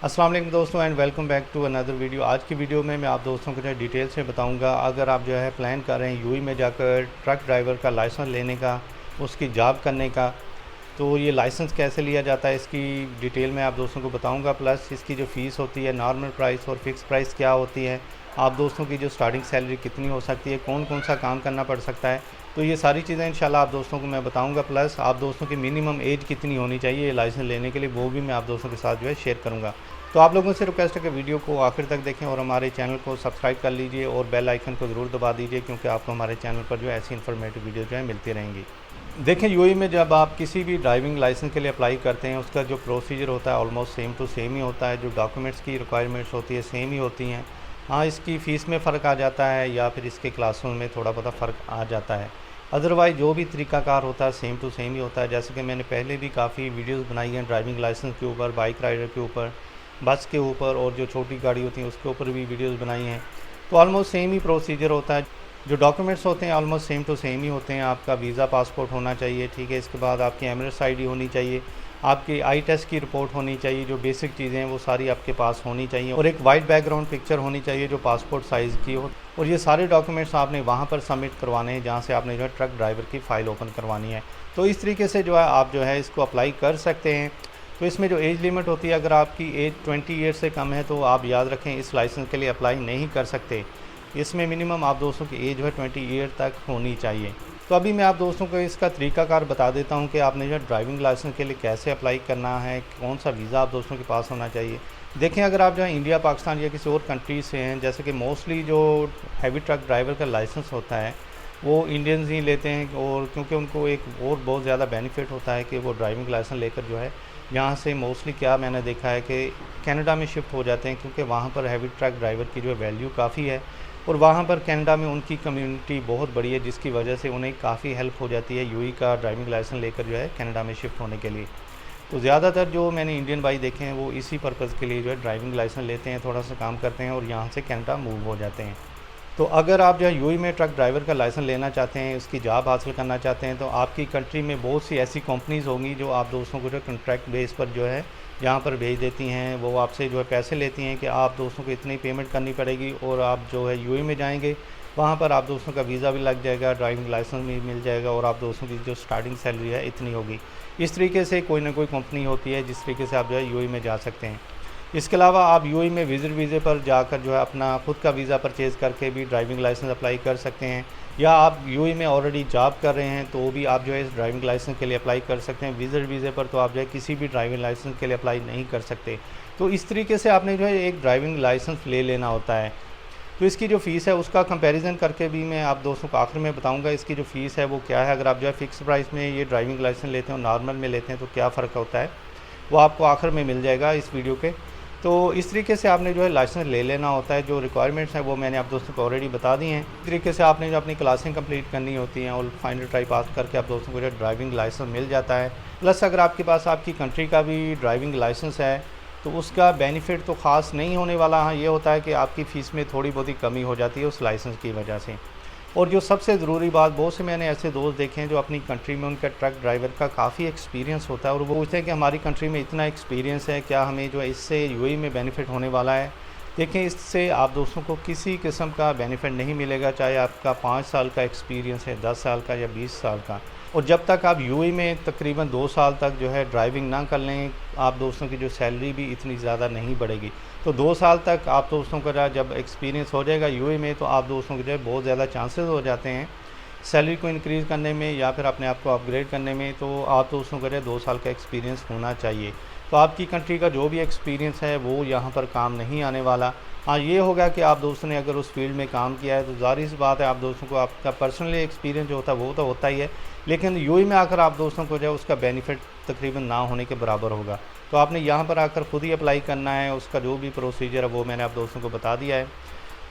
अस्सलाम वालेकुम दोस्तों and welcome back to another video. आज की वीडियो में मैं आप दोस्तों को जो है डिटेल से बताऊंगा। अगर आप जो है प्लान कर रहे हैं यूएई में जाकर ट्रक ड्राइवर का लाइसेंस लेने का, उसकी जॉब करने का, तो ये लाइसेंस कैसे लिया जाता है इसकी डिटेल में आप दोस्तों को बताऊंगा। प्लस इसकी जो फ़ीस होती है, नॉर्मल प्राइस और फिक्स प्राइस क्या होती है, आप दोस्तों की जो स्टार्टिंग सैलरी कितनी हो सकती है, कौन कौन सा काम करना पड़ सकता है, तो ये सारी चीज़ें इंशाल्लाह आप दोस्तों को मैं बताऊंगा। प्लस आप दोस्तों की मिनिमम एज कितनी होनी चाहिए ये लाइसेंस लेने के लिए, वो भी मैं आप दोस्तों के साथ जो है शेयर करूँगा। तो आप लोगों से रिक्वेस्ट है कि वीडियो को आखिर तक देखें और हमारे चैनल को सब्सक्राइब कर लीजिए और बेल आइकन को ज़रूर दबा दीजिए, क्योंकि आपको हमारे चैनल पर जो है ऐसी इन्फॉर्मेटिव वीडियो जो है मिलती रहेंगी। देखें, यूएई में जब आप किसी भी ड्राइविंग लाइसेंस के लिए अप्लाई करते हैं, उसका जो प्रोसीजर होता है ऑलमोस्ट सेम टू सेम ही होता है। जो डॉक्यूमेंट्स की रिक्वायरमेंट्स होती है सेम ही होती हैं। हाँ, इसकी फ़ीस में फ़र्क आ जाता है या फिर इसके क्लासों में थोड़ा बहुत फ़र्क आ जाता है। अदरवाइज़ जो भी तरीक़ाकार होता है सेम टू सेम ही होता है। जैसे कि मैंने पहले भी काफ़ी वीडियोस बनाई हैं ड्राइविंग लाइसेंस के ऊपर, बाइक राइडर के ऊपर, बस के ऊपर और जो छोटी गाड़ी होती है उसके ऊपर भी वीडियोस बनाई हैं। तो ऑलमोस्ट सेम ही प्रोसीजर होता है। जो डॉक्यूमेंट्स होते हैं ऑलमोस्ट सेम टू सेम ही होते हैं। आपका वीज़ा पासपोर्ट होना चाहिए, ठीक है। इसके बाद आपकी एमिरेट्स आईडी होनी चाहिए, आपकी आई टेस्ट की रिपोर्ट होनी चाहिए। जो बेसिक चीज़ें हैं वो सारी आपके पास होनी चाहिए और एक वाइट बैकग्राउंड पिक्चर होनी चाहिए जो पासपोर्ट साइज़ की हो। और ये सारे डॉक्यूमेंट्स आपने वहाँ पर सबमिट करवाने हैं जहाँ से आपने जो है ट्रक ड्राइवर की फ़ाइल ओपन करवानी है। तो इस तरीके से जो है आप जो है इसको अप्लाई कर सकते हैं। तो इसमें जो एज लिमिट होती है, अगर आपकी एज 20 ईयर से कम है तो आप याद रखें इस लाइसेंस के लिए अप्लाई नहीं कर सकते। इसमें मिनिमम आप दोस्तों की एज जो है 20 ईयर तक होनी चाहिए। तो अभी मैं आप दोस्तों को इसका तरीकाकार बता देता हूं कि आपने जो है ड्राइविंग लाइसेंस के लिए कैसे अप्लाई करना है, कौन सा वीज़ा आप दोस्तों के पास होना चाहिए। देखें, अगर आप जो है इंडिया, पाकिस्तान या किसी और कंट्री से हैं, जैसे कि मोस्टली जो हैवी ट्रक ड्राइवर का लाइसेंस होता है वो इंडियंस ही लेते हैं, और क्योंकि उनको एक और बहुत ज़्यादा बेनिफिट होता है कि वो ड्राइविंग लाइसेंस लेकर जो है यहाँ से मोस्टली क्या मैंने देखा है कि कनाडा में शिफ्ट हो जाते हैं, क्योंकि वहाँ पर हैवी ट्रक ड्राइवर की जो है वैल्यू काफ़ी है और वहाँ पर कनाडा में उनकी कम्युनिटी बहुत बड़ी है, जिसकी वजह से उन्हें काफ़ी हेल्प हो जाती है यूएई का ड्राइविंग लाइसेंस लेकर जो है कनाडा में शिफ्ट होने के लिए। तो ज़्यादातर जो मैंने इंडियन भाई देखे हैं वो इसी पर्पज़ के लिए जो है ड्राइविंग लाइसेंस लेते हैं, थोड़ा सा काम करते हैं और यहाँ से कनाडा मूव हो जाते हैं। तो अगर आप जो है यूएई में ट्रक ड्राइवर का लाइसेंस लेना चाहते हैं, उसकी जॉब हासिल करना चाहते हैं, तो आपकी कंट्री में बहुत सी ऐसी कंपनीज़ होंगी जो आप दोस्तों को जो कॉन्ट्रैक्ट बेस पर जो है यहाँ पर भेज देती हैं। वो आपसे जो है पैसे लेती हैं कि आप दोस्तों को इतनी पेमेंट करनी पड़ेगी और आप जो है यूएई में जाएंगे, वहाँ पर आप दोस्तों का वीज़ा भी लग जाएगा, ड्राइविंग लाइसेंस भी मिल जाएगा और आप दोस्तों की जो स्टार्टिंग सैलरी है इतनी होगी। इस तरीके से कोई ना कोई कंपनी होती है जिस तरीके से आप जो है यूएई में जा सकते हैं। इसके अलावा आप यूएई में विजिट वीज़े पर जाकर जो है अपना खुद का वीज़ा परचेज़ करके भी ड्राइविंग लाइसेंस अप्लाई कर सकते हैं, या आप यूएई में ऑलरेडी जॉब कर रहे हैं तो भी आप जो है इस ड्राइविंग लाइसेंस के लिए अप्लाई कर सकते हैं। विजिट वीज़े पर तो आप जो है किसी भी ड्राइविंग लाइसेंस के लिए अप्लाई नहीं कर सकते। तो इस तरीके से आपने जो है एक ड्राइविंग लाइसेंस ले लेना होता है। तो इसकी जो फ़ीस है उसका कंपैरिजन करके भी मैं आप दोस्तों को आखिर में बताऊंगा इसकी जो फ़ीस है वो क्या है। अगर आप जो है फ़िक्स प्राइस में ये ड्राइविंग लाइसेंस लेते हैं और नॉर्मल में लेते हैं तो क्या फ़र्क होता है, वो आपको आखिर में मिल जाएगा इस वीडियो के। तो इस तरीके से आपने जो है लाइसेंस ले लेना होता है। जो रिक्वायरमेंट्स हैं वो मैंने आप दोस्तों को ऑलरेडी बता दी हैं। इस तरीके से आपने जो अपनी क्लासें कंप्लीट करनी होती हैं और फाइनल ट्राई पास करके आप दोस्तों को जो ड्राइविंग लाइसेंस मिल जाता है। प्लस अगर आपके पास आपकी कंट्री का भी ड्राइविंग लाइसेंस है तो उसका बेनिफिट तो ख़ास नहीं होने वाला। हाँ, ये होता है कि आपकी फ़ीस में थोड़ी बहुत ही कमी हो जाती है उस लाइसेंस की वजह से। और जो सबसे ज़रूरी बात, बहुत से मैंने ऐसे दोस्त देखे हैं जो अपनी कंट्री में उनका ट्रक ड्राइवर का काफ़ी एक्सपीरियंस होता है और वो पूछते हैं कि हमारी कंट्री में इतना एक्सपीरियंस है, क्या हमें जो है इससे यूएई में बेनिफिट होने वाला है। देखें, इससे आप दोस्तों को किसी किस्म का बेनिफिट नहीं मिलेगा, चाहे आपका 5 साल का एक्सपीरियंस है, 10 साल का या 20 साल का। और जब तक आप यूएई में तकरीबन 2 साल तक जो है ड्राइविंग ना कर लें, आप दोस्तों की जो सैलरी भी इतनी ज़्यादा नहीं बढ़ेगी। तो 2 साल तक आप दोस्तों का जब एक्सपीरियंस हो जाएगा यूएई में, तो आप दोस्तों के जो है बहुत ज़्यादा चांसेस हो जाते हैं सैलरी को इंक्रीज़ करने में या फिर अपने आप को अपग्रेड करने में। तो आप दोस्तों का जो है 2 साल का एक्सपीरियंस होना चाहिए। तो आपकी कंट्री का जो भी एक्सपीरियंस है वो यहाँ पर काम नहीं आने वाला। हाँ, ये होगा कि आप दोस्तों ने अगर उस फील्ड में काम किया है तो ज़ाहिर सी बात है आप दोस्तों को आपका पर्सनली एक्सपीरियंस जो होता है वो तो होता ही है, लेकिन यूएई में आकर आप दोस्तों को जो है उसका बेनिफिट तकरीबन ना होने के बराबर होगा। तो आपने यहाँ पर आकर खुद ही अप्लाई करना है। उसका जो भी प्रोसीजर है वो मैंने आप दोस्तों को बता दिया है।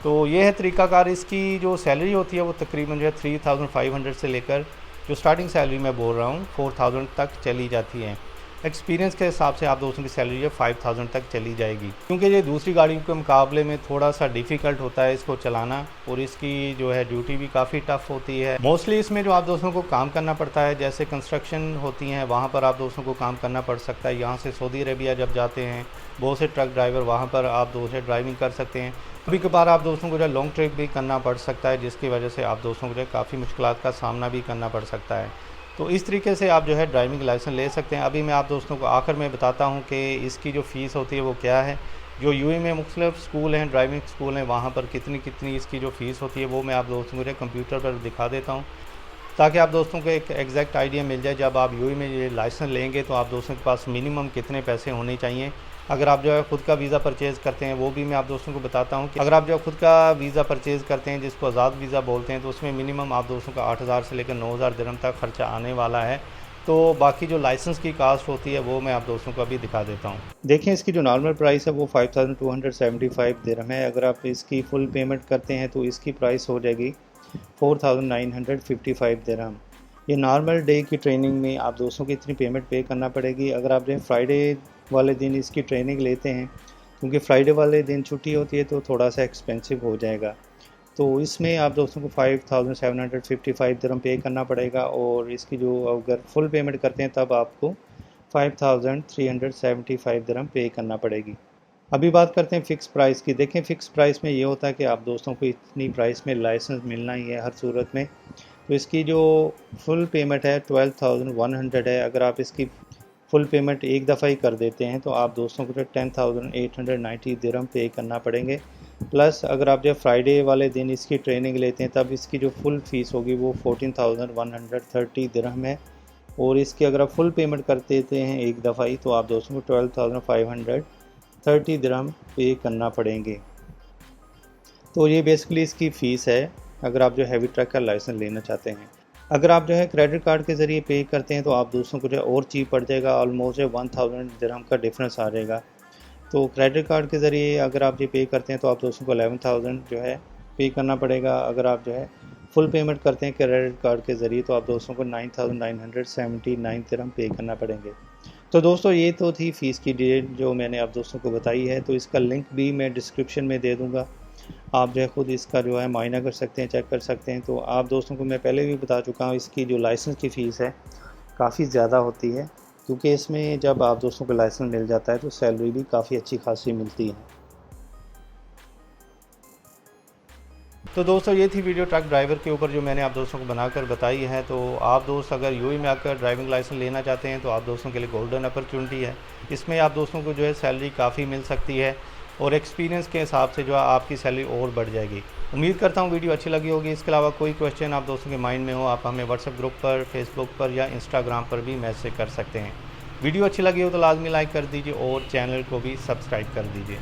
तो ये है तरीक़ाकार। इसकी जो सैलरी होती है वो तकरीबन जो है 3500 से लेकर जो स्टार्टिंग सैलरी मैं बोल रहा हूँ 4000 तक चली जाती है। एक्सपीरियंस के हिसाब से आप दोस्तों की सैलरी जो 5000 तक चली जाएगी, क्योंकि ये दूसरी गाड़ियों के मुकाबले में थोड़ा सा डिफ़िकल्ट होता है इसको चलाना, और इसकी जो है ड्यूटी भी काफ़ी टफ़ होती है। मोस्टली इसमें जो आप दोस्तों को काम करना पड़ता है, जैसे कंस्ट्रक्शन होती हैं वहाँ पर आप दोस्तों को काम करना पड़ सकता है। यहाँ से सऊदी अरेबिया जब जाते हैं बहुत से ट्रक ड्राइवर वहाँ पर आप दोस्तों ड्राइविंग कर सकते हैं। कभी कभार आप दोस्तों को जो लॉन्ग ट्रिप भी करना पड़ सकता है, जिसकी वजह से आप दोस्तों को जो काफ़ी मुश्किलात का सामना भी करना पड़ सकता है। तो इस तरीके से आप जो है ड्राइविंग लाइसेंस ले सकते हैं। अभी मैं आप दोस्तों को आखिर में बताता हूँ कि इसकी जो फ़ीस होती है वो क्या है। जो यूएई में मुख्तलिफ स्कूल हैं, ड्राइविंग स्कूल हैं, वहाँ पर कितनी इसकी जो फ़ीस होती है वो मैं आप दोस्तों को कंप्यूटर पर दिखा देता हूँ, ताकि आप दोस्तों को एक एग्जैक्ट आइडिया मिल जाए। जब आप यूएई में ये लाइसेंस लेंगे तो आप दोस्तों के पास मिनिमम कितने पैसे होने चाहिए। अगर आप जो है ख़ुद का वीज़ा परचेज़ करते हैं वो भी मैं आप दोस्तों को बताता हूँ कि अगर आप जो खुद का वीज़ा परचेज़ करते हैं, जिसको आज़ाद वीज़ा बोलते हैं, तो उसमें मिनिमम आप दोस्तों का 8000 से लेकर 9000 दिरहम तक ख़र्चा आने वाला है। तो बाकी जो लाइसेंस की कास्ट होती है वो मैं आप दोस्तों को अभी दिखा देता हूँ। देखें, इसकी जो नॉर्मल प्राइस है वो 5275 दिरहम है। अगर आप इसकी फ़ुल पेमेंट करते हैं तो इसकी प्राइस हो जाएगी 4955 दिरहम। ये नॉर्मल डे की ट्रेनिंग में आप दोस्तों को इतनी पेमेंट पे करना पड़ेगी। अगर आप जो फ्राइडे वाले दिन इसकी ट्रेनिंग लेते हैं, क्योंकि फ्राइडे वाले दिन छुट्टी होती है, तो थोड़ा सा एक्सपेंसिव हो जाएगा। तो इसमें आप दोस्तों को 5755 दिरहम पे करना पड़ेगा, और इसकी जो अगर फुल पेमेंट करते हैं तब आपको 5375 दिरहम पे करना पड़ेगी। अभी बात करते हैं फ़िक्स प्राइस की। देखें, फ़िक्स प्राइस में ये होता है कि आप दोस्तों को इतनी प्राइस में लाइसेंस मिलना ही है हर सूरत में। तो इसकी जो फुल पेमेंट है 12,100 है। अगर आप इसकी फुल पेमेंट एक दफ़ा ही कर देते हैं तो आप दोस्तों को 10,890 दिरहम पे करना पड़ेंगे। प्लस अगर आप जब फ्राइडे वाले दिन इसकी ट्रेनिंग लेते हैं तब इसकी जो फुल फ़ीस होगी वो 14,130 दिरहम है। और इसकी अगर आप फुल पेमेंट कर देते हैं एक दफ़ा ही तो आप दोस्तों को 12,530 दिरहम पे करना पड़ेंगे। तो ये बेसिकली इसकी फ़ीस है अगर आप जो हैवी ट्रक का लाइसेंस लेना चाहते हैं। अगर आप जो है क्रेडिट कार्ड के ज़रिए पे करते हैं तो आप दोस्तों को जो और चीप पड़ जाएगा, ऑलमोस्ट 1000 दिरहम का डिफरेंस आ जाएगा। तो क्रेडिट कार्ड के ज़रिए अगर आप ये पे करते हैं तो आप दोस्तों को 11,000 जो है पे करना पड़ेगा। अगर आप जो है फुल पेमेंट करते हैं क्रेडिट कार्ड के ज़रिए तो आप दोस्तों को 9,979 दिरहम पे करना पड़ेंगे। तो दोस्तों, ये तो थी फ़ीस की डेट जो मैंने आप दोस्तों को बताई है। तो इसका लिंक भी मैं डिस्क्रिप्शन में दे दूँगा, आप जो है ख़ुद इसका जो है मायना कर सकते हैं, चेक कर सकते हैं। तो आप दोस्तों को मैं पहले भी बता चुका हूँ, इसकी जो लाइसेंस की फ़ीस है काफ़ी ज़्यादा होती है, क्योंकि इसमें जब आप दोस्तों को लाइसेंस मिल जाता है तो सैलरी भी काफ़ी अच्छी खासी मिलती है। तो दोस्तों, ये थी वीडियो ट्रक ड्राइवर के ऊपर जो मैंने आप दोस्तों को बनाकर बताई है। तो आप दोस्त अगर यूएई में आकर ड्राइविंग लाइसेंस लेना चाहते हैं तो आप दोस्तों के लिए गोल्डन अपॉर्चुनिटी है। इसमें आप दोस्तों को जो है सैलरी काफ़ी मिल सकती है, और एक्सपीरियंस के हिसाब से जो है आपकी सैलरी और बढ़ जाएगी। उम्मीद करता हूँ वीडियो अच्छी लगी होगी। इसके अलावा कोई क्वेश्चन आप दोस्तों के माइंड में हो, आप हमें व्हाट्सएप ग्रुप पर, फेसबुक पर या इंस्टाग्राम पर भी मैसेज कर सकते हैं। वीडियो अच्छी लगी हो तो लाजमी लाइक कर दीजिए और चैनल को भी सब्सक्राइब कर दीजिए।